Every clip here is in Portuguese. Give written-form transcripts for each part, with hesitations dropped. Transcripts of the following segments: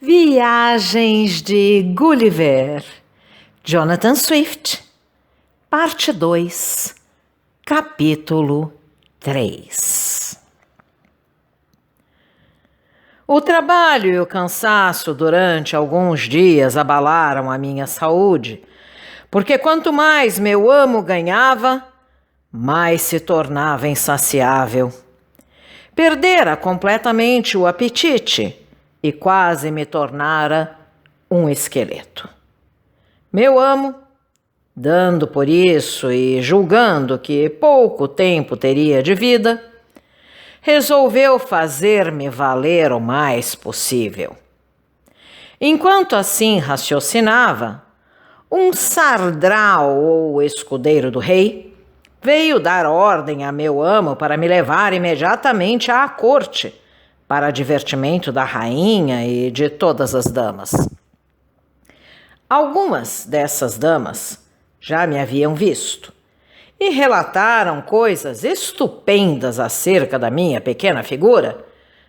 Viagens de Gulliver, Jonathan Swift, parte 2, capítulo 3. O trabalho e o cansaço durante alguns dias abalaram a minha saúde, porque quanto mais meu amo ganhava, mais se tornava insaciável. Perdera completamente o apetite e quase me tornara um esqueleto. Meu amo, dando por isso e julgando que pouco tempo teria de vida, resolveu fazer-me valer o mais possível. Enquanto assim raciocinava, um sardral ou escudeiro do rei veio dar ordem a meu amo para me levar imediatamente à corte, para divertimento da rainha e de todas as damas. Algumas dessas damas já me haviam visto e relataram coisas estupendas acerca da minha pequena figura,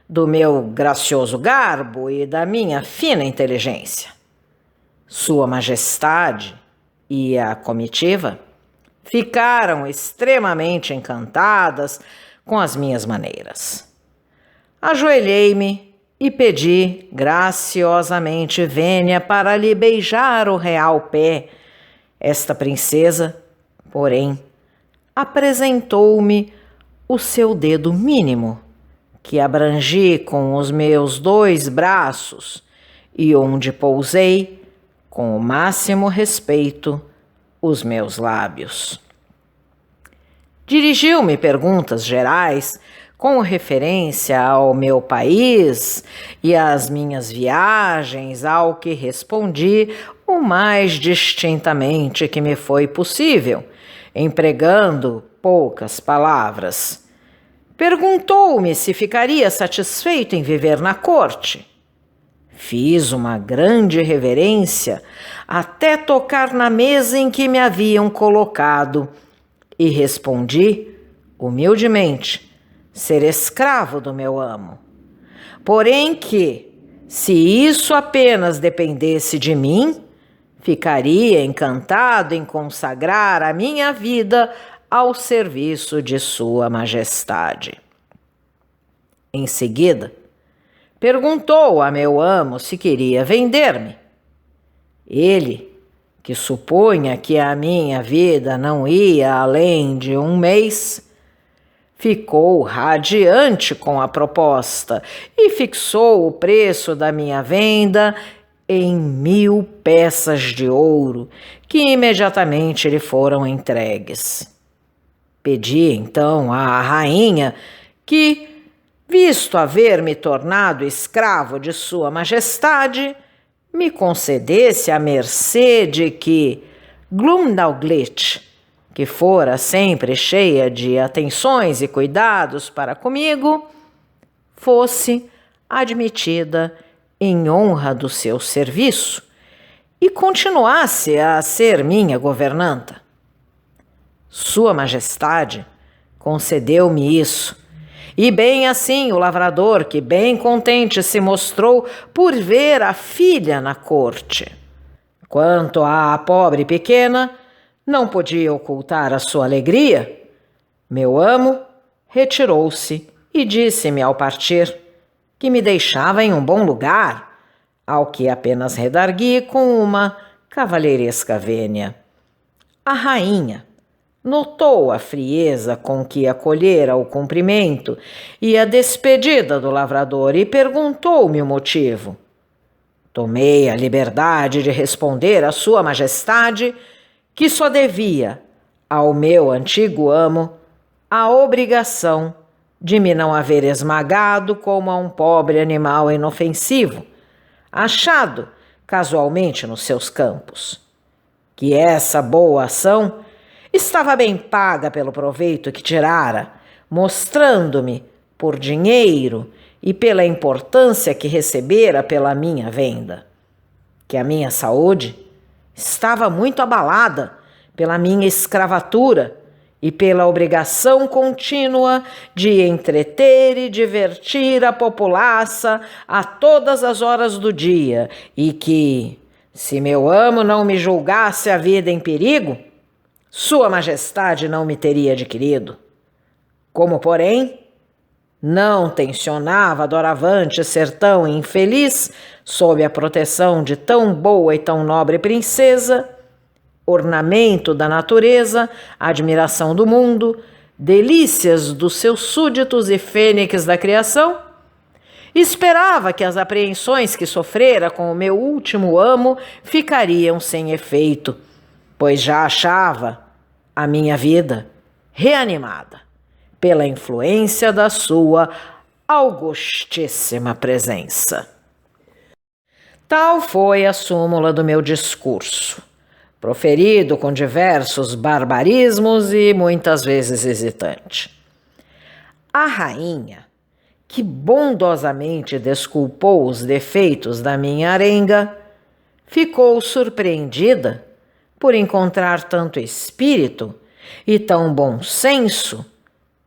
do meu gracioso garbo e da minha fina inteligência. Sua Majestade e a comitiva ficaram extremamente encantadas com as minhas maneiras. Ajoelhei-me e pedi graciosamente vênia para lhe beijar o real pé. Esta princesa, porém, apresentou-me o seu dedo mínimo, que abrangi com os meus 2 braços e onde pousei, com o máximo respeito, os meus lábios. Dirigiu-me perguntas gerais com referência ao meu país e às minhas viagens, ao que respondi o mais distintamente que me foi possível, empregando poucas palavras. Perguntou-me se ficaria satisfeito em viver na corte. Fiz uma grande reverência até tocar na mesa em que me haviam colocado e respondi, humildemente, ser escravo do meu amo. Porém que, se isso apenas dependesse de mim, ficaria encantado em consagrar a minha vida ao serviço de Sua Majestade. Em seguida, perguntou a meu amo se queria vender-me. Ele, que supunha que a minha vida não ia além de 1 mês, ficou radiante com a proposta e fixou o preço da minha venda em 1000 peças de ouro, que imediatamente lhe foram entregues. Pedi então à rainha que, visto haver-me tornado escravo de Sua Majestade, me concedesse a mercê de que Glumdalclitch, que fora sempre cheia de atenções e cuidados para comigo, fosse admitida em honra do seu serviço e continuasse a ser minha governanta. Sua Majestade concedeu-me isso, e bem assim o lavrador, que bem contente se mostrou por ver a filha na corte. Quanto à pobre pequena, não podia ocultar a sua alegria. Meu amo retirou-se e disse-me ao partir que me deixava em um bom lugar, ao que apenas redargui com uma cavalheiresca vênia. A rainha notou a frieza com que acolhera o cumprimento e a despedida do lavrador e perguntou-me o motivo. Tomei a liberdade de responder a Sua Majestade que só devia ao meu antigo amo a obrigação de me não haver esmagado como a um pobre animal inofensivo, achado casualmente nos seus campos. Que essa boa ação estava bem paga pelo proveito que tirara, mostrando-me, por dinheiro e pela importância que recebera pela minha venda, que a minha saúde estava muito abalada pela minha escravatura e pela obrigação contínua de entreter e divertir a populaça a todas as horas do dia, e que, se meu amo não me julgasse a vida em perigo, Sua Majestade não me teria adquirido. Como, porém, não tencionava doravante ser tão infeliz sob a proteção de tão boa e tão nobre princesa, ornamento da natureza, admiração do mundo, delícias dos seus súditos e fênix da criação, esperava que as apreensões que sofrera com o meu último amo ficariam sem efeito, pois já achava a minha vida reanimada pela influência da sua augustíssima presença. Tal foi a súmula do meu discurso, proferido com diversos barbarismos e muitas vezes hesitante. A rainha, que bondosamente desculpou os defeitos da minha arenga, ficou surpreendida por encontrar tanto espírito e tão bom senso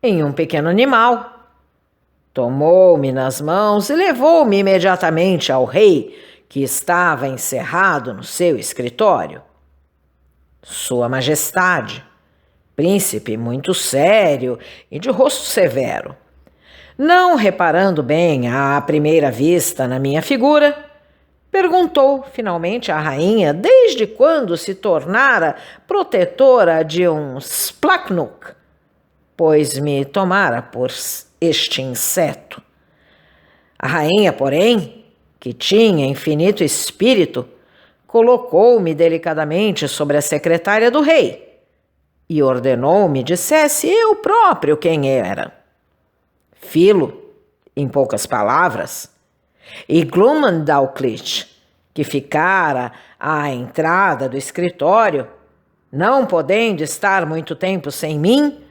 em um pequeno animal. Tomou-me nas mãos e levou-me imediatamente ao rei, que estava encerrado no seu escritório. Sua Majestade, príncipe muito sério e de rosto severo, não reparando bem à primeira vista na minha figura, perguntou finalmente à rainha desde quando se tornara protetora de um splacnuk, pois me tomara por este inseto. A rainha, porém, que tinha infinito espírito, colocou-me delicadamente sobre a secretária do rei e ordenou-me dissesse eu próprio quem era. Filo, em poucas palavras, e Glumandalclitch, que ficara à entrada do escritório, não podendo estar muito tempo sem mim,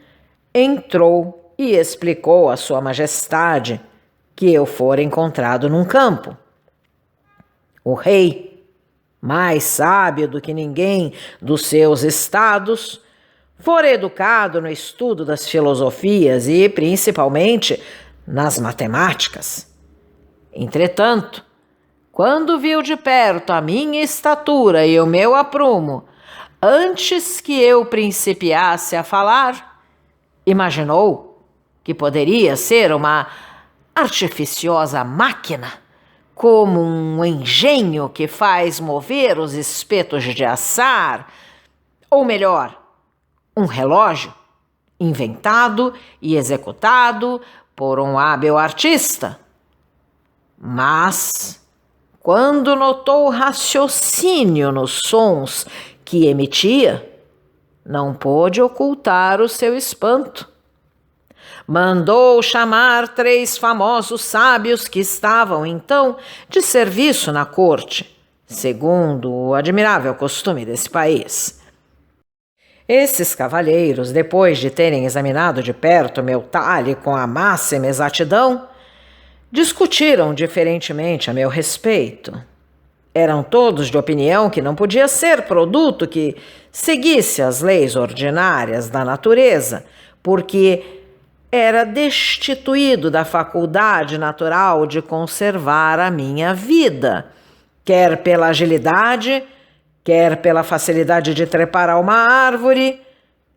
entrou e explicou a Sua Majestade que eu fora encontrado num campo. O rei, mais sábio do que ninguém dos seus estados, fora educado no estudo das filosofias e, principalmente, nas matemáticas. Entretanto, quando viu de perto a minha estatura e o meu aprumo, antes que eu principiasse a falar, imaginou que poderia ser uma artificiosa máquina, como um engenho que faz mover os espetos de assar, ou melhor, um relógio inventado e executado por um hábil artista. Mas, quando notou o raciocínio nos sons que emitia, não pôde ocultar o seu espanto. Mandou chamar 3 famosos sábios que estavam, então, de serviço na corte, segundo o admirável costume desse país. Esses cavalheiros, depois de terem examinado de perto meu talhe com a máxima exatidão, discutiram diferentemente a meu respeito. Eram todos de opinião que não podia ser produto que seguisse as leis ordinárias da natureza, porque era destituído da faculdade natural de conservar a minha vida, quer pela agilidade, quer pela facilidade de trepar a uma árvore,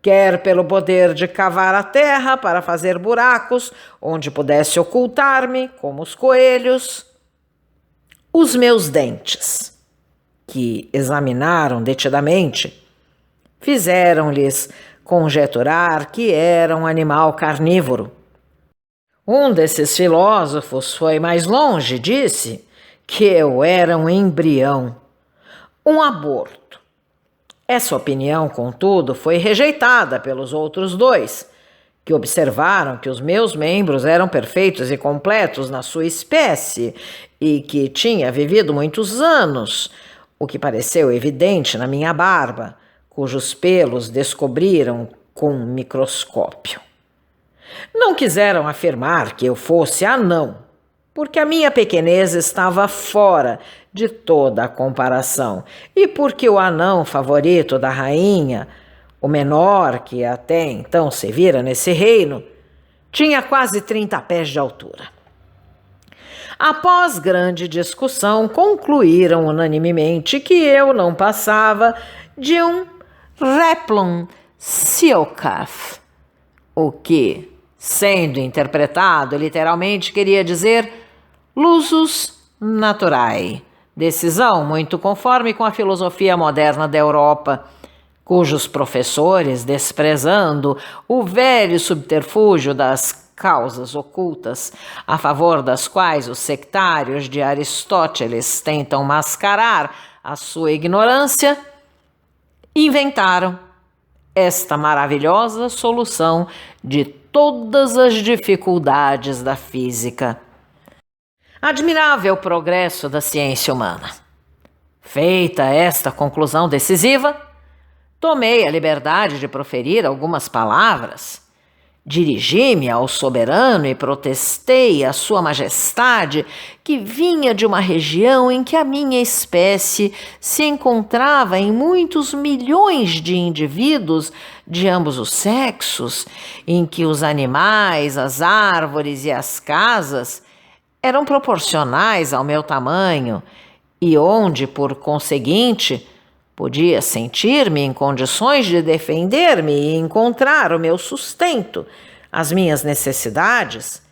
quer pelo poder de cavar a terra para fazer buracos onde pudesse ocultar-me, como os coelhos. Os meus dentes, que examinaram detidamente, fizeram-lhes conjeturar que era um animal carnívoro. Um desses filósofos foi mais longe, disse que eu era um embrião, um aborto. Essa opinião, contudo, foi rejeitada pelos outros 2, que observaram que os meus membros eram perfeitos e completos na sua espécie e que tinha vivido muitos anos, o que pareceu evidente na minha barba, cujos pelos descobriram com um microscópio. Não quiseram afirmar que eu fosse anão, porque a minha pequenez estava fora de toda a comparação e porque o anão favorito da rainha, O menor, que até então se vira nesse reino, tinha quase 30 pés de altura. Após grande discussão, concluíram unanimemente que eu não passava de um Replum Silcaf, o que, sendo interpretado literalmente, queria dizer lusus naturae, decisão muito conforme com a filosofia moderna da Europa, cujos professores, desprezando o velho subterfúgio das causas ocultas, a favor das quais os sectários de Aristóteles tentam mascarar a sua ignorância, inventaram esta maravilhosa solução de todas as dificuldades da física. Admirável progresso da ciência humana. Feita esta conclusão decisiva, tomei a liberdade de proferir algumas palavras. Dirigi-me ao soberano e protestei à sua majestade que vinha de uma região em que a minha espécie se encontrava em muitos milhões de indivíduos de ambos os sexos, em que os animais, as árvores e as casas eram proporcionais ao meu tamanho e onde, por conseguinte, podia sentir-me em condições de defender-me e encontrar o meu sustento, as minhas necessidades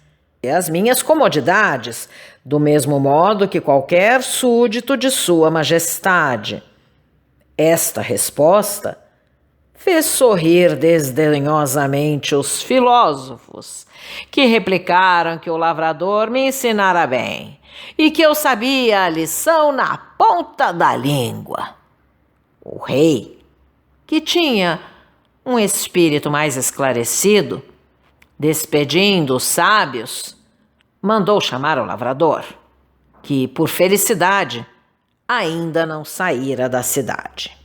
e as minhas comodidades, do mesmo modo que qualquer súdito de Sua Majestade. Esta resposta fez sorrir desdenhosamente os filósofos, que replicaram que o lavrador me ensinara bem e que eu sabia a lição na ponta da língua. O rei, que tinha um espírito mais esclarecido, despedindo os sábios, mandou chamar o lavrador, que, por felicidade, ainda não saíra da cidade.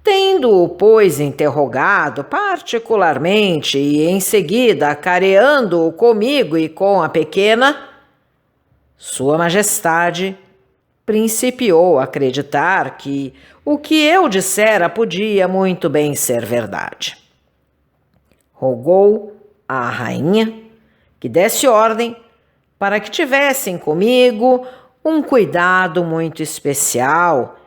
Tendo-o, pois, interrogado particularmente e, em seguida, acareando-o comigo e com a pequena, Sua Majestade principiou a acreditar que o que eu dissera podia muito bem ser verdade. Rogou à rainha que desse ordem para que tivessem comigo um cuidado muito especial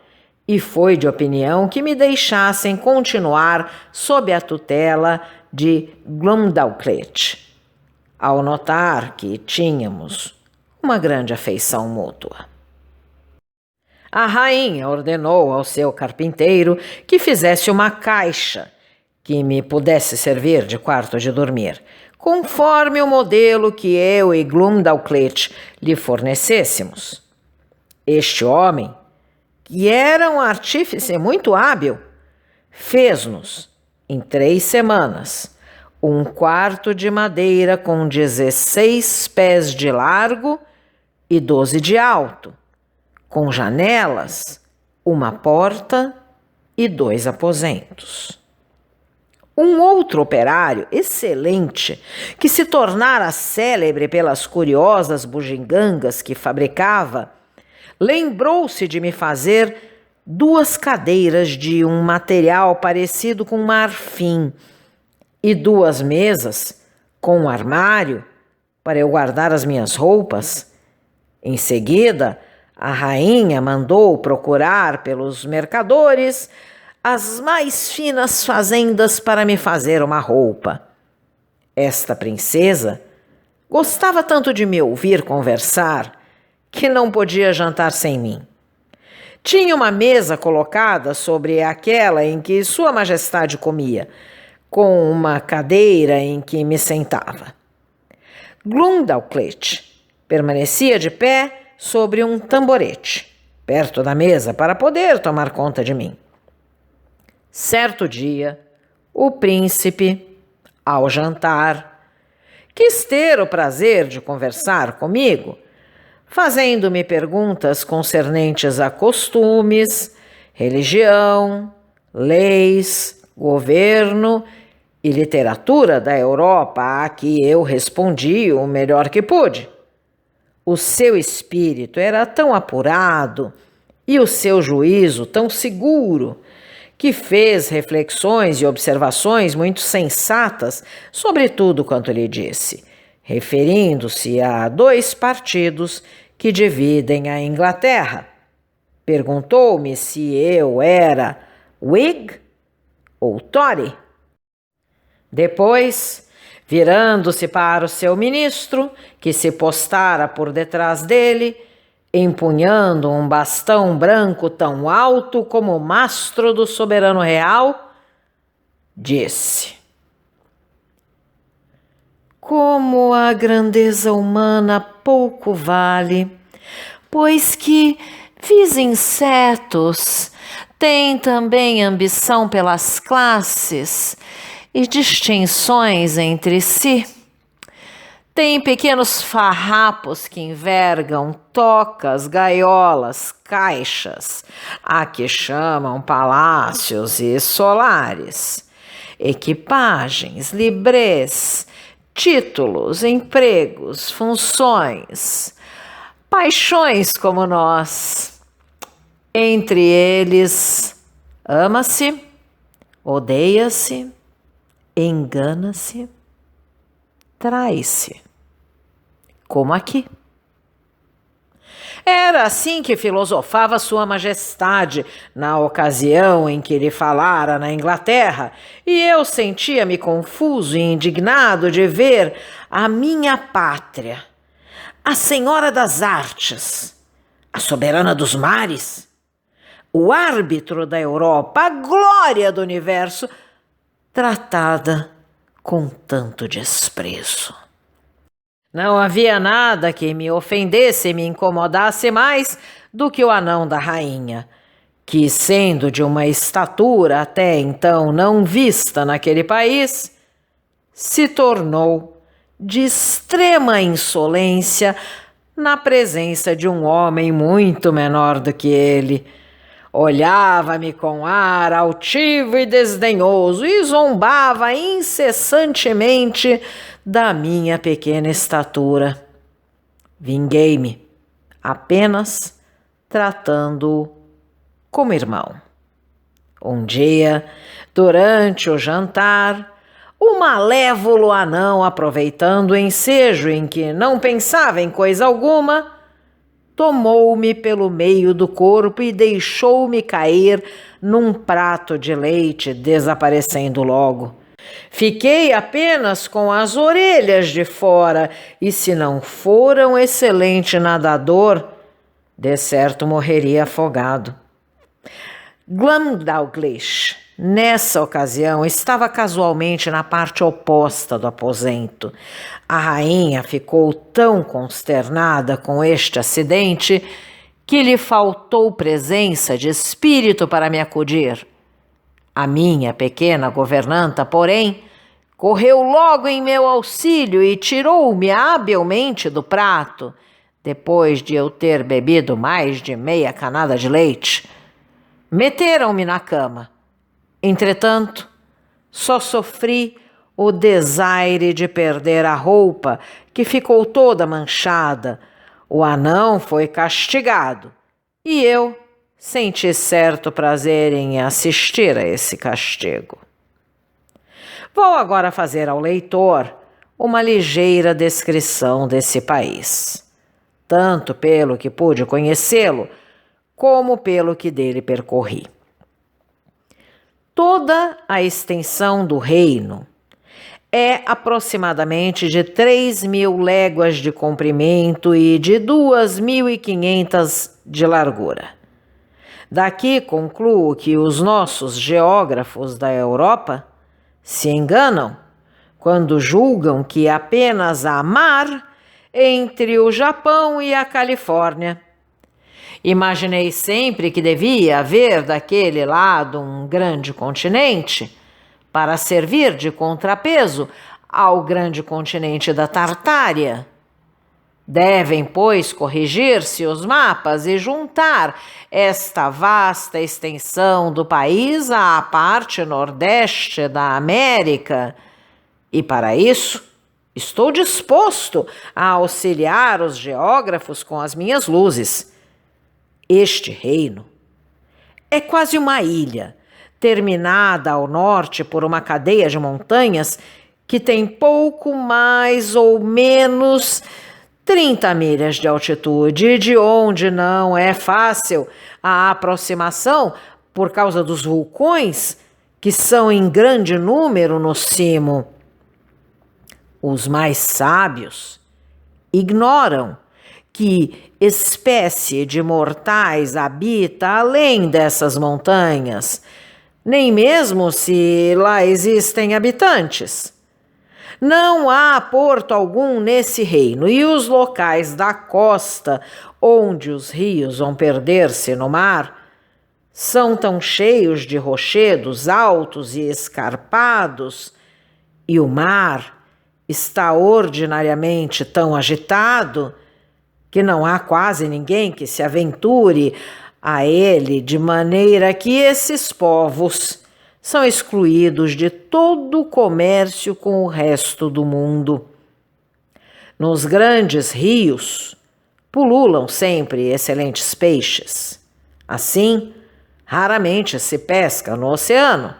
e foi de opinião que me deixassem continuar sob a tutela de Glumdalclete, ao notar que tínhamos uma grande afeição mútua. A rainha ordenou ao seu carpinteiro que fizesse uma caixa que me pudesse servir de quarto de dormir, conforme o modelo que eu e Glumdalclete lhe fornecêssemos. Este homem, que era um artífice muito hábil, fez-nos, em 3 semanas, um quarto de madeira com 16 pés de largo e 12 de alto, com janelas, uma porta e 2 aposentos. Um outro operário excelente, que se tornara célebre pelas curiosas bugigangas que fabricava, lembrou-se de me fazer 2 cadeiras de um material parecido com marfim e 2 mesas com um armário para eu guardar as minhas roupas. Em seguida, a rainha mandou procurar pelos mercadores as mais finas fazendas para me fazer uma roupa. Esta princesa gostava tanto de me ouvir conversar que não podia jantar sem mim. Tinha uma mesa colocada sobre aquela em que Sua Majestade comia, com uma cadeira em que me sentava. Glumdalclete permanecia de pé sobre um tamborete, perto da mesa, para poder tomar conta de mim. Certo dia, o príncipe, ao jantar, quis ter o prazer de conversar comigo, fazendo-me perguntas concernentes a costumes, religião, leis, governo e literatura da Europa, a que eu respondi o melhor que pude. O seu espírito era tão apurado e o seu juízo tão seguro que fez reflexões e observações muito sensatas sobre tudo quanto lhe disse, referindo-se a 2 partidos que dividem a Inglaterra. Perguntou-me se eu era Whig ou Tory. Depois, virando-se para o seu ministro, que se postara por detrás dele, empunhando um bastão branco tão alto como o mastro do soberano real, disse: como a grandeza humana pouco vale, pois que vis insetos têm também ambição pelas classes e distinções entre si. Tem pequenos farrapos que envergam tocas, gaiolas, caixas, a que chamam palácios e solares, equipagens, librés, títulos, empregos, funções, paixões como nós. Entre eles, ama-se, odeia-se, engana-se, trai-se, como aqui. Era assim que filosofava Sua Majestade na ocasião em que lhe falara na Inglaterra, e eu sentia-me confuso e indignado de ver a minha pátria, a Senhora das Artes, a soberana dos mares, o árbitro da Europa, a glória do universo, tratada com tanto desprezo. Não havia nada que me ofendesse e me incomodasse mais do que o anão da rainha, que, sendo de uma estatura até então não vista naquele país, se tornou de extrema insolência na presença de um homem muito menor do que ele. Olhava-me com ar altivo e desdenhoso e zombava incessantemente da minha pequena estatura. Vinguei-me, apenas tratando-o como irmão. Um dia, durante o jantar, o malévolo anão, aproveitando o ensejo em que não pensava em coisa alguma, tomou-me pelo meio do corpo e deixou-me cair num prato de leite, desaparecendo logo. Fiquei apenas com as orelhas de fora e, se não fora um excelente nadador, de certo morreria afogado. Glumdalclitch, nessa ocasião, estava casualmente na parte oposta do aposento. A rainha ficou tão consternada com este acidente que lhe faltou presença de espírito para me acudir. A minha pequena governanta, porém, correu logo em meu auxílio e tirou-me habilmente do prato, depois de eu ter bebido mais de meia canada de leite. Meteram-me na cama. Entretanto, só sofri o desaire de perder a roupa, que ficou toda manchada. O anão foi castigado e eu senti certo prazer em assistir a esse castigo. Vou agora fazer ao leitor uma ligeira descrição desse país, tanto pelo que pude conhecê-lo, como pelo que dele percorri. Toda a extensão do reino é aproximadamente de 3.000 léguas de comprimento e de 2.500 de largura. Daqui concluo que os nossos geógrafos da Europa se enganam quando julgam que apenas há mar entre o Japão e a Califórnia. Imaginei sempre que devia haver daquele lado um grande continente para servir de contrapeso ao grande continente da Tartária. Devem, pois, corrigir-se os mapas e juntar esta vasta extensão do país à parte nordeste da América. E para isso, estou disposto a auxiliar os geógrafos com as minhas luzes. Este reino é quase uma ilha, terminada ao norte por uma cadeia de montanhas que tem pouco mais ou menos 30 milhas de altitude, de onde não é fácil a aproximação por causa dos vulcões, que são em grande número no cimo. Os mais sábios ignoram que espécie de mortais habita além dessas montanhas, nem mesmo se lá existem habitantes. Não há porto algum nesse reino, e os locais da costa, onde os rios vão perder-se no mar, são tão cheios de rochedos altos e escarpados, e o mar está ordinariamente tão agitado que não há quase ninguém que se aventure a ele, de maneira que esses povos são excluídos de todo o comércio com o resto do mundo. Nos grandes rios pululam sempre excelentes peixes. Assim, raramente se pesca no oceano,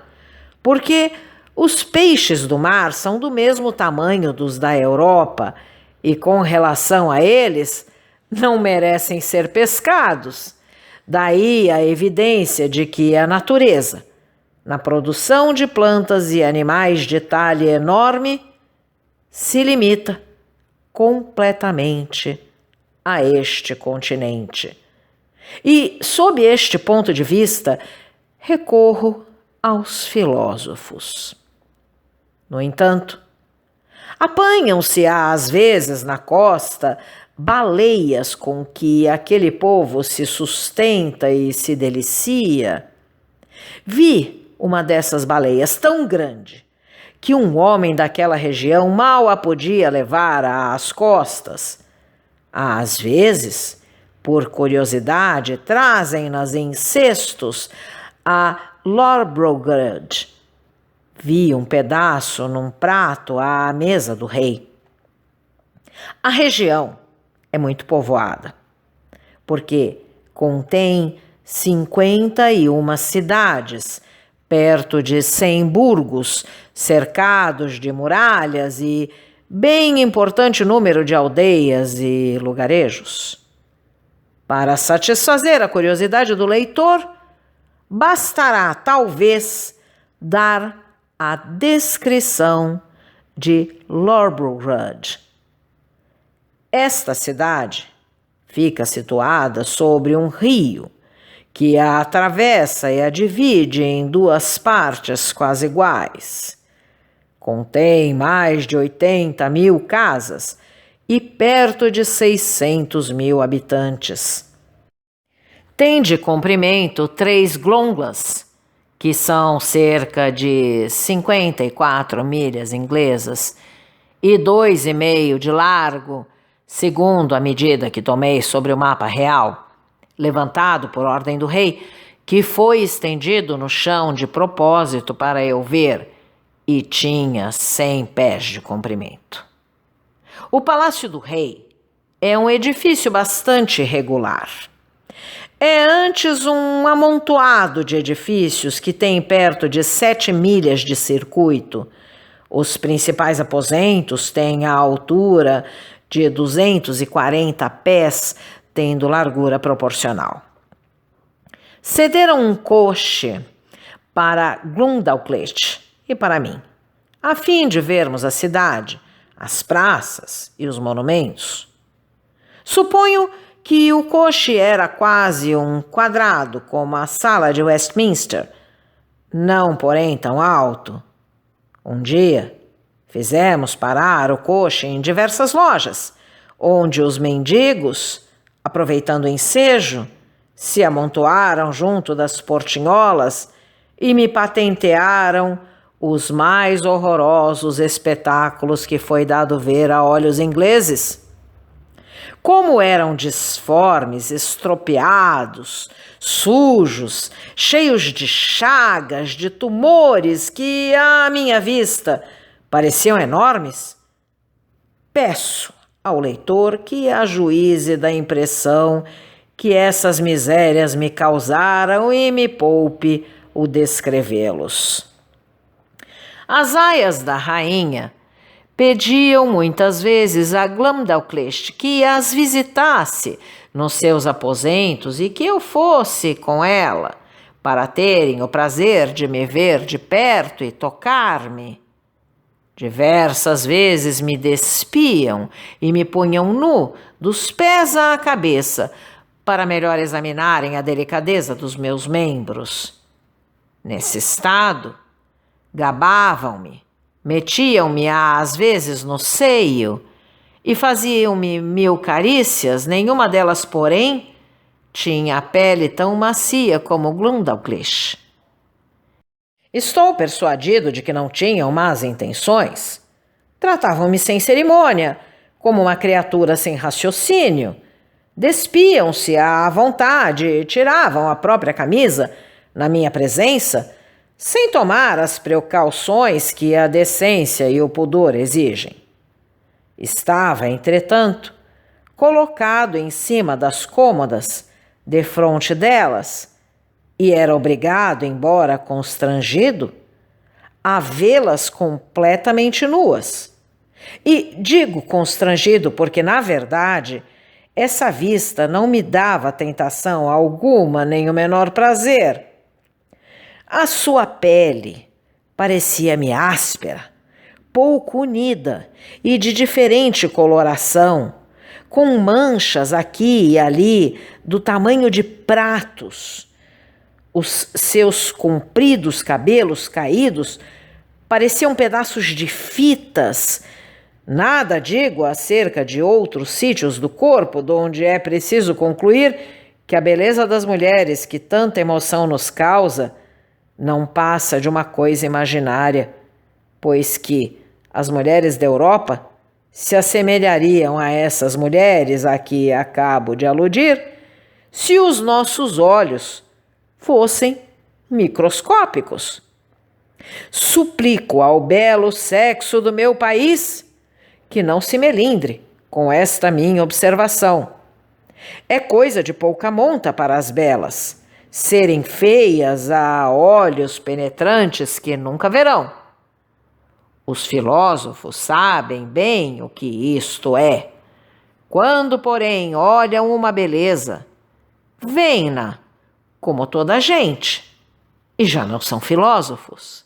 porque os peixes do mar são do mesmo tamanho dos da Europa e, com relação a eles, não merecem ser pescados. Daí a evidência de que a natureza, na produção de plantas e animais de talha enorme, se limita completamente a este continente. E, sob este ponto de vista, recorro aos filósofos. No entanto, apanham-se às vezes na costa baleias com que aquele povo se sustenta e se delicia. Vi uma dessas baleias tão grande que um homem daquela região mal a podia levar às costas. Às vezes, por curiosidade, trazem-nas em cestos a Lorbrogad. Vi um pedaço num prato à mesa do rei. A região é muito povoada, porque contém 51 cidades, perto de 100 burgos, cercados de muralhas e bem importante número de aldeias e lugarejos. Para satisfazer a curiosidade do leitor, bastará talvez dar a descrição de Lorbrogad. Esta cidade fica situada sobre um rio que a atravessa e a divide em duas partes quase iguais. Contém mais de 80.000 casas e perto de 600.000 habitantes. Tem de comprimento 3 glonglas, que são cerca de 54 milhas inglesas, e 2,5 de largo, segundo a medida que tomei sobre o mapa real, levantado por ordem do rei, que foi estendido no chão de propósito para eu ver, e tinha 100 pés de comprimento. O Palácio do Rei é um edifício bastante irregular. É antes um amontoado de edifícios que tem perto de 7 milhas de circuito. Os principais aposentos têm a altura de 240 pés, tendo largura proporcional. Cederam um coche para Glumdalclitch e para mim, a fim de vermos a cidade, as praças e os monumentos. Suponho que o coche era quase um quadrado, como a sala de Westminster, não porém tão alto. Um dia fizemos parar o coche em diversas lojas, onde os mendigos, aproveitando o ensejo, se amontoaram junto das portinholas e me patentearam os mais horrorosos espetáculos que foi dado ver a olhos ingleses. Como eram disformes, estropiados, sujos, cheios de chagas, de tumores que, à minha vista, pareciam enormes, peço ao leitor que ajuize da impressão que essas misérias me causaram e me poupe o descrevê-los. As aias da rainha pediam muitas vezes a Glumdalclitch que as visitasse nos seus aposentos e que eu fosse com ela, para terem o prazer de me ver de perto e tocar-me. Diversas vezes me despiam e me punham nu, dos pés à cabeça, para melhor examinarem a delicadeza dos meus membros. Nesse estado, gabavam-me, metiam-me às vezes no seio e faziam-me 1000 carícias, nenhuma delas, porém, tinha a pele tão macia como Glumdalclitch. Estou persuadido de que não tinham más intenções. Tratavam-me sem cerimônia, como uma criatura sem raciocínio. Despiam-se à vontade e tiravam a própria camisa, na minha presença, sem tomar as precauções que a decência e o pudor exigem. Estava, entretanto, colocado em cima das cômodas, defronte delas, e era obrigado, embora constrangido, a vê-las completamente nuas. E digo constrangido porque, na verdade, essa vista não me dava tentação alguma nem o menor prazer. A sua pele parecia-me áspera, pouco unida e de diferente coloração, com manchas aqui e ali do tamanho de pratos. Os seus compridos cabelos caídos pareciam pedaços de fitas. Nada digo acerca de outros sítios do corpo, donde é preciso concluir que a beleza das mulheres que tanta emoção nos causa não passa de uma coisa imaginária, pois que as mulheres da Europa se assemelhariam a essas mulheres a que acabo de aludir se os nossos olhos fossem microscópicos. Suplico ao belo sexo do meu país que não se melindre com esta minha observação. É coisa de pouca monta para as belas serem feias a olhos penetrantes que nunca verão. Os filósofos sabem bem o que isto é. Quando, porém, olham uma beleza, veem-na como toda a gente, e já não são filósofos.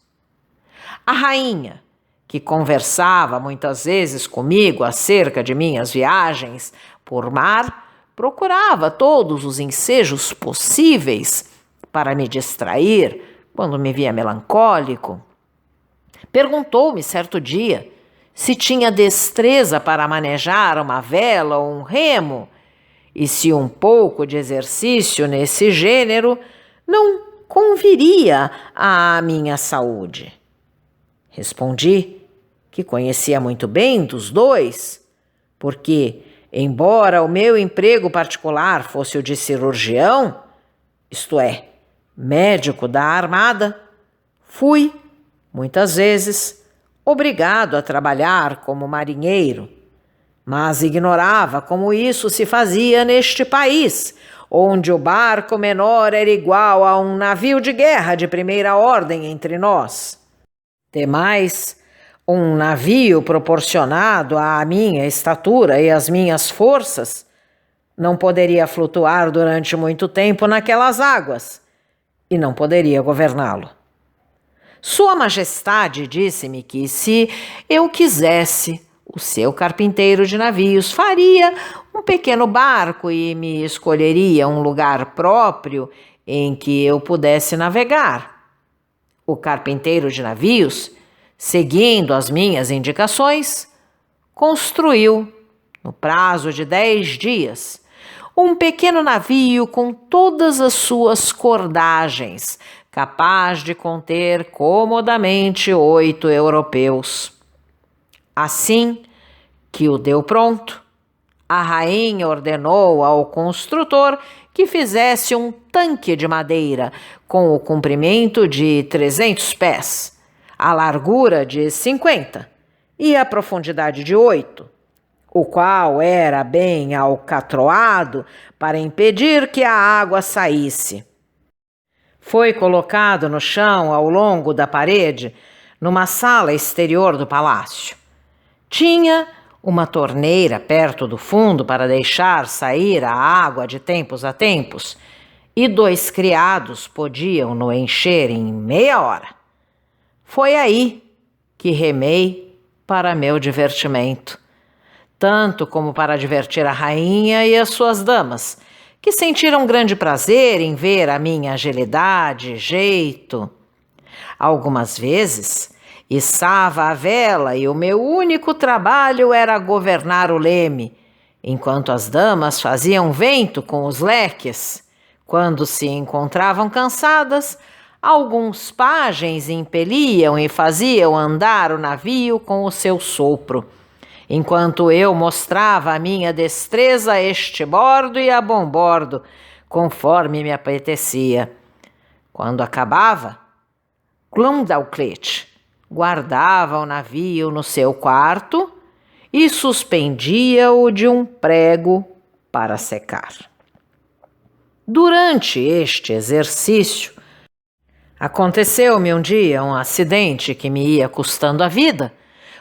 A rainha, que conversava muitas vezes comigo acerca de minhas viagens por mar, procurava todos os ensejos possíveis para me distrair quando me via melancólico. Perguntou-me certo dia se tinha destreza para manejar uma vela ou um remo, e se um pouco de exercício nesse gênero não conviria à minha saúde. Respondi que conhecia muito bem dos dois, porque, embora o meu emprego particular fosse o de cirurgião, isto é, médico da armada, fui, muitas vezes, obrigado a trabalhar como marinheiro, mas ignorava como isso se fazia neste país, onde o barco menor era igual a um navio de guerra de primeira ordem entre nós. Demais, um navio proporcionado à minha estatura e às minhas forças não poderia flutuar durante muito tempo naquelas águas e não poderia governá-lo. Sua Majestade disse-me que, se eu quisesse, o seu carpinteiro de navios faria um pequeno barco e me escolheria um lugar próprio em que eu pudesse navegar. O carpinteiro de navios, seguindo as minhas indicações, construiu, no prazo de 10 dias, um pequeno navio com todas as suas cordagens, capaz de conter comodamente 8 europeus. Assim que o deu pronto, a rainha ordenou ao construtor que fizesse um tanque de madeira com o comprimento de 300 pés, a largura de 50 e a profundidade de 8, o qual era bem alcatroado para impedir que a água saísse. Foi colocado no chão ao longo da parede, numa sala exterior do palácio. Tinha uma torneira perto do fundo para deixar sair a água de tempos a tempos, e 2 criados podiam-no encher em meia hora. Foi aí que remei para meu divertimento, tanto como para divertir a rainha e as suas damas, que sentiram grande prazer em ver a minha agilidade e jeito. Algumas vezes, içava a vela e o meu único trabalho era governar o leme, enquanto as damas faziam vento com os leques. Quando se encontravam cansadas, alguns pajens impeliam e faziam andar o navio com o seu sopro, enquanto eu mostrava a minha destreza a estebordo e a bombordo, conforme me apetecia. Quando acabava, Glumdalclitch guardava o navio no seu quarto e suspendia-o de um prego para secar. Durante este exercício, aconteceu-me um dia um acidente que me ia custando a vida,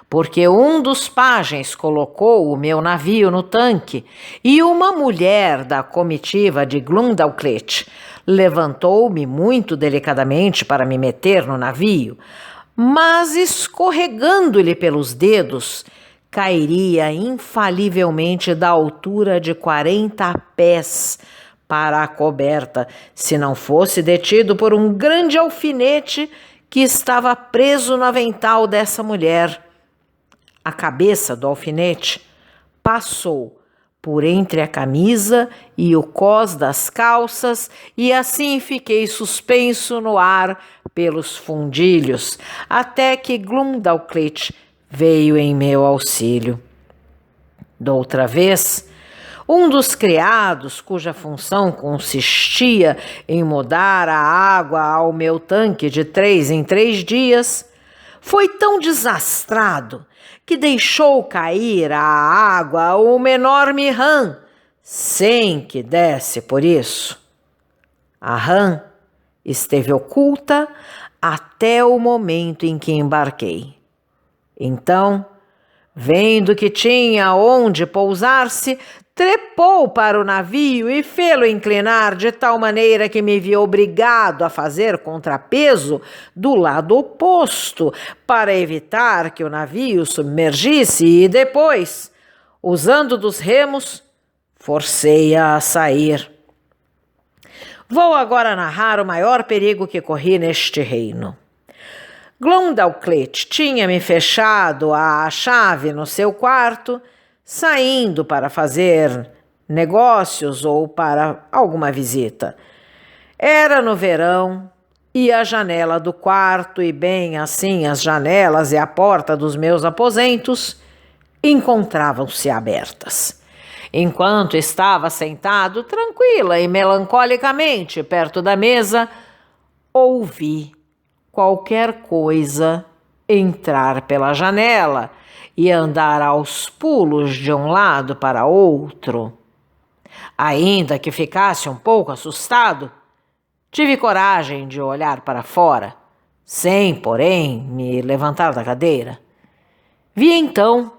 porque um dos pajens colocou o meu navio no tanque e uma mulher da comitiva de Glumdalclitch levantou-me muito delicadamente para me meter no navio, mas escorregando-lhe pelos dedos, cairia infalivelmente da altura de 40 pés para a coberta, se não fosse detido por um grande alfinete que estava preso no avental dessa mulher. A cabeça do alfinete passou por entre a camisa e o cós das calças, e assim fiquei suspenso no ar pelos fundilhos, até que Glumdalclitch veio em meu auxílio. Doutra vez, um dos criados, cuja função consistia em mudar a água ao meu tanque de 3 em 3 dias, foi tão desastrado que deixou cair a água uma enorme rã, sem que desse por isso. A rã esteve oculta até o momento em que embarquei. Então, vendo que tinha onde pousar-se, trepou para o navio e fê-lo inclinar de tal maneira que me vi obrigado a fazer contrapeso do lado oposto para evitar que o navio submergisse e depois, usando dos remos, forcei-a a sair. Vou agora narrar o maior perigo que corri neste reino. Glumdalclitch tinha-me fechado a chave no seu quarto, saindo para fazer negócios ou para alguma visita. Era no verão e a janela do quarto e bem assim as janelas e a porta dos meus aposentos encontravam-se abertas. Enquanto estava sentado tranquila e melancolicamente perto da mesa, ouvi qualquer coisa entrar pela janela e andar aos pulos de um lado para outro. Ainda que ficasse um pouco assustado, tive coragem de olhar para fora, sem, porém, me levantar da cadeira. Vi então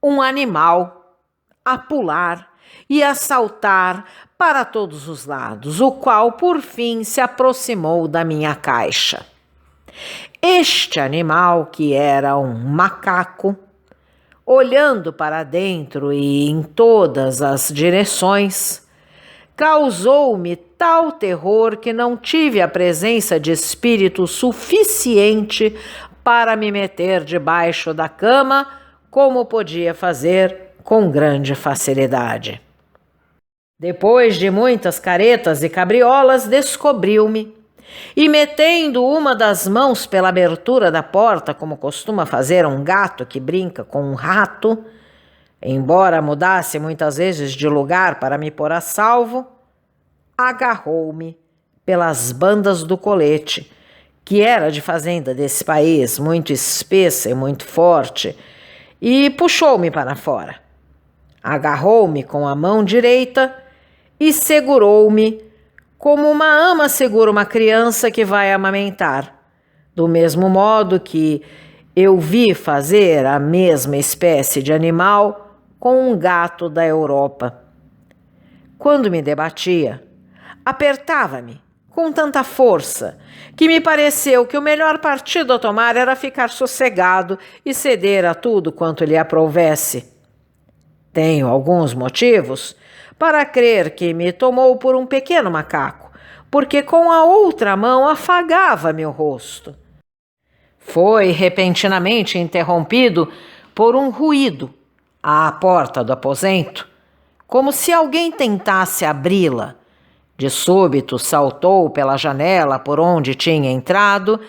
um animal a pular e a saltar para todos os lados, o qual, por fim, se aproximou da minha caixa. Este animal, que era um macaco, olhando para dentro e em todas as direções, causou-me tal terror que não tive a presença de espírito suficiente para me meter debaixo da cama, como podia fazer com grande facilidade. Depois de muitas caretas e cabriolas, descobriu-me e, metendo uma das mãos pela abertura da porta, como costuma fazer um gato que brinca com um rato, embora mudasse muitas vezes de lugar para me pôr a salvo, agarrou-me pelas bandas do colete, que era de fazenda desse país, muito espessa e muito forte, e puxou-me para fora. Agarrou-me com a mão direita e segurou-me como uma ama segura uma criança que vai amamentar, do mesmo modo que eu vi fazer a mesma espécie de animal com um gato da Europa. Quando me debatia, apertava-me com tanta força que me pareceu que o melhor partido a tomar era ficar sossegado e ceder a tudo quanto lhe aprouvesse. Tenho alguns motivos para crer que me tomou por um pequeno macaco, porque com a outra mão afagava-me o rosto. Foi repentinamente interrompido por um ruído à porta do aposento, como se alguém tentasse abri-la. De súbito saltou pela janela por onde tinha entrado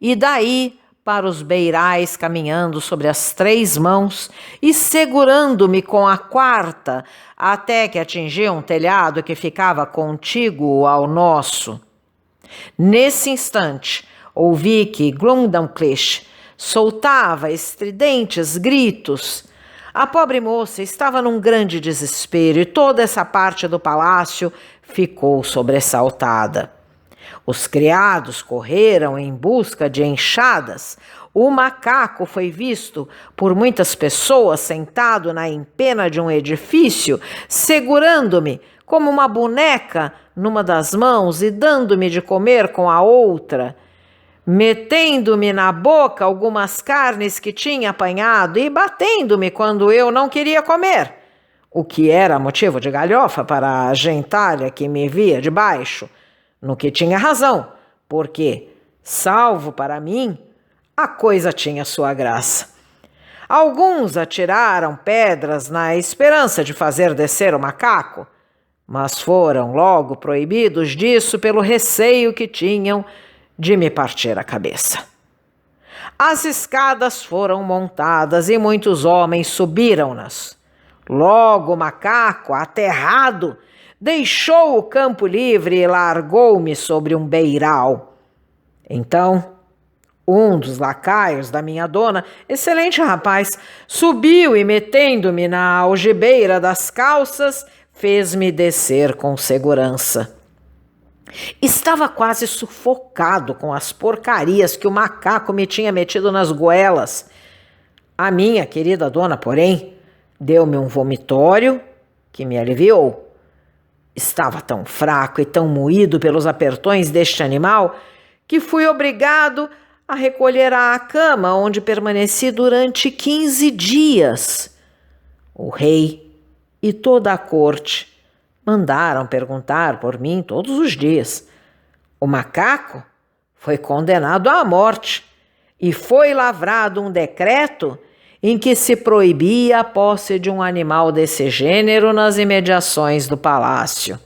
e daí para os beirais caminhando sobre as 3 mãos e segurando-me com a 4ª até que atingiu um telhado que ficava contíguo ao nosso. Nesse instante, ouvi que Glumdalclitch soltava estridentes gritos. A pobre moça estava num grande desespero e toda essa parte do palácio ficou sobressaltada. Os criados correram em busca de enxadas. O macaco foi visto por muitas pessoas sentado na empena de um edifício, segurando-me como uma boneca numa das mãos e dando-me de comer com a outra, metendo-me na boca algumas carnes que tinha apanhado e batendo-me quando eu não queria comer, o que era motivo de galhofa para a gentalha que me via de baixo, no que tinha razão, porque, salvo para mim, a coisa tinha sua graça. Alguns atiraram pedras na esperança de fazer descer o macaco, mas foram logo proibidos disso pelo receio que tinham de me partir a cabeça. As escadas foram montadas e muitos homens subiram-nas. Logo o macaco, aterrado, deixou o campo livre e largou-me sobre um beiral. Então, um dos lacaios da minha dona, excelente rapaz, subiu e, metendo-me na algibeira das calças, fez-me descer com segurança. Estava quase sufocado com as porcarias que o macaco me tinha metido nas goelas. A minha querida dona, porém, deu-me um vomitório que me aliviou. Estava tão fraco e tão moído pelos apertões deste animal que fui obrigado a recolher à cama, onde permaneci durante 15 dias. O rei e toda a corte mandaram perguntar por mim todos os dias. O macaco foi condenado à morte e foi lavrado um decreto em que se proibia a posse de um animal desse gênero nas imediações do palácio.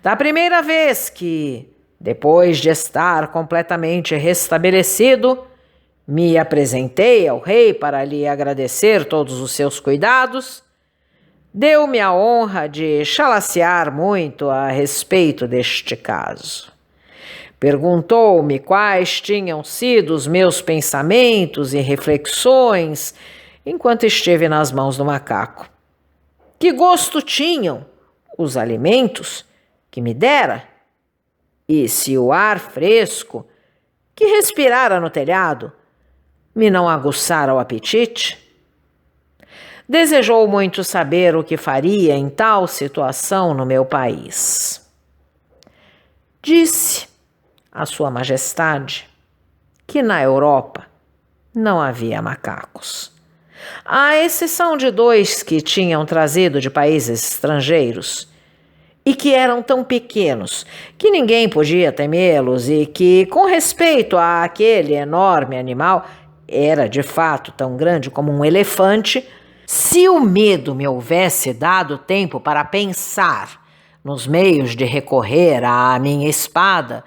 Da primeira vez que, depois de estar completamente restabelecido, me apresentei ao rei para lhe agradecer todos os seus cuidados, deu-me a honra de chalacear muito a respeito deste caso. Perguntou-me quais tinham sido os meus pensamentos e reflexões enquanto estive nas mãos do macaco. Que gosto tinham os alimentos que me dera? E se o ar fresco que respirara no telhado me não aguçara o apetite? Desejou muito saber o que faria em tal situação no meu país. Disse a Sua Majestade que na Europa não havia macacos, à exceção de 2 que tinham trazido de países estrangeiros e que eram tão pequenos que ninguém podia temê-los e que, com respeito àquele enorme animal, era de fato tão grande como um elefante. Se o medo me houvesse dado tempo para pensar nos meios de recorrer à minha espada,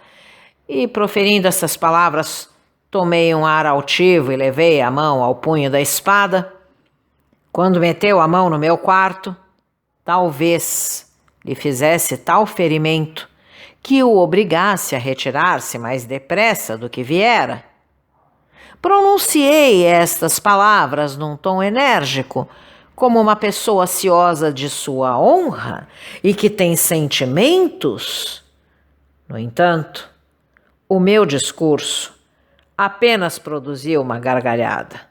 e proferindo essas palavras, tomei um ar altivo e levei a mão ao punho da espada, quando meteu a mão no meu quarto, talvez lhe fizesse tal ferimento que o obrigasse a retirar-se mais depressa do que viera. Pronunciei estas palavras num tom enérgico, como uma pessoa ciosa de sua honra e que tem sentimentos, No entanto, o meu discurso apenas produziu uma gargalhada.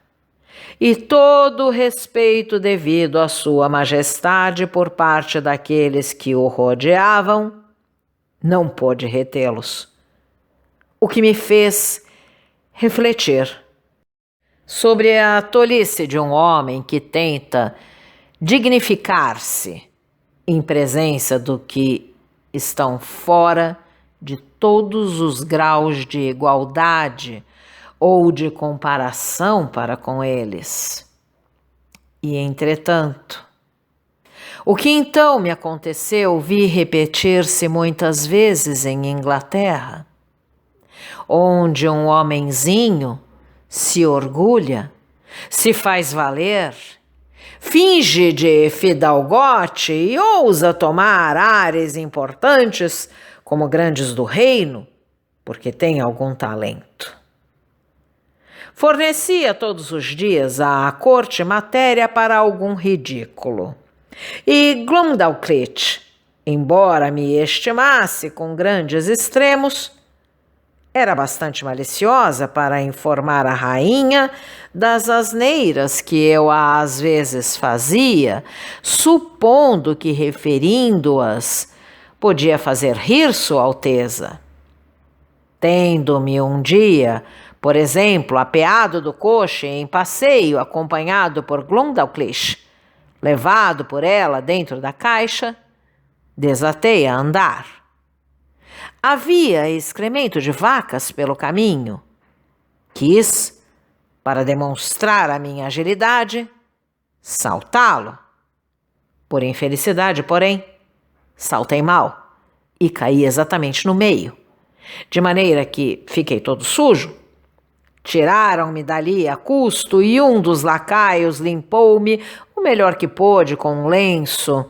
E todo o respeito devido à sua majestade por parte daqueles que o rodeavam não pôde retê-los. O que me fez refletir sobre a tolice de um homem que tenta dignificar-se em presença do que estão fora de todos os graus de igualdade ou de comparação para com eles. E, entretanto, o que então me aconteceu vi repetir-se muitas vezes em Inglaterra, onde um homenzinho se orgulha, se faz valer, finge de fidalgote e ousa tomar ares importantes como grandes do reino, porque tem algum talento. Fornecia todos os dias à corte matéria para algum ridículo. E Glumdalclitch, embora me estimasse com grandes extremos, era bastante maliciosa para informar a rainha das asneiras que eu às vezes fazia, supondo que, referindo-as, podia fazer rir Sua Alteza. Tendo-me um dia, por exemplo, apeado do coche em passeio acompanhado por Glumdalclitch, levado por ela dentro da caixa, desatei a andar. Havia excremento de vacas pelo caminho. Quis, para demonstrar a minha agilidade, saltá-lo. Por infelicidade, porém, saltei mal e caí exatamente no meio, de maneira que fiquei todo sujo. Tiraram-me dali a custo e um dos lacaios limpou-me o melhor que pôde com um lenço.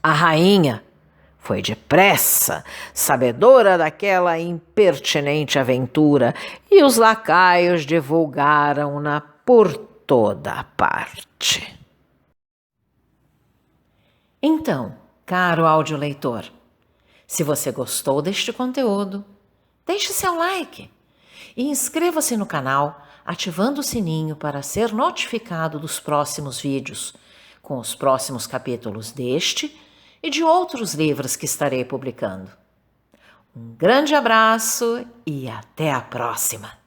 A rainha foi depressa, sabedora daquela impertinente aventura, e os lacaios divulgaram-na por toda a parte. Então, caro audioleitor, se você gostou deste conteúdo, deixe seu like e inscreva-se no canal, ativando o sininho para ser notificado dos próximos vídeos, com os próximos capítulos deste e de outros livros que estarei publicando. Um grande abraço e até a próxima!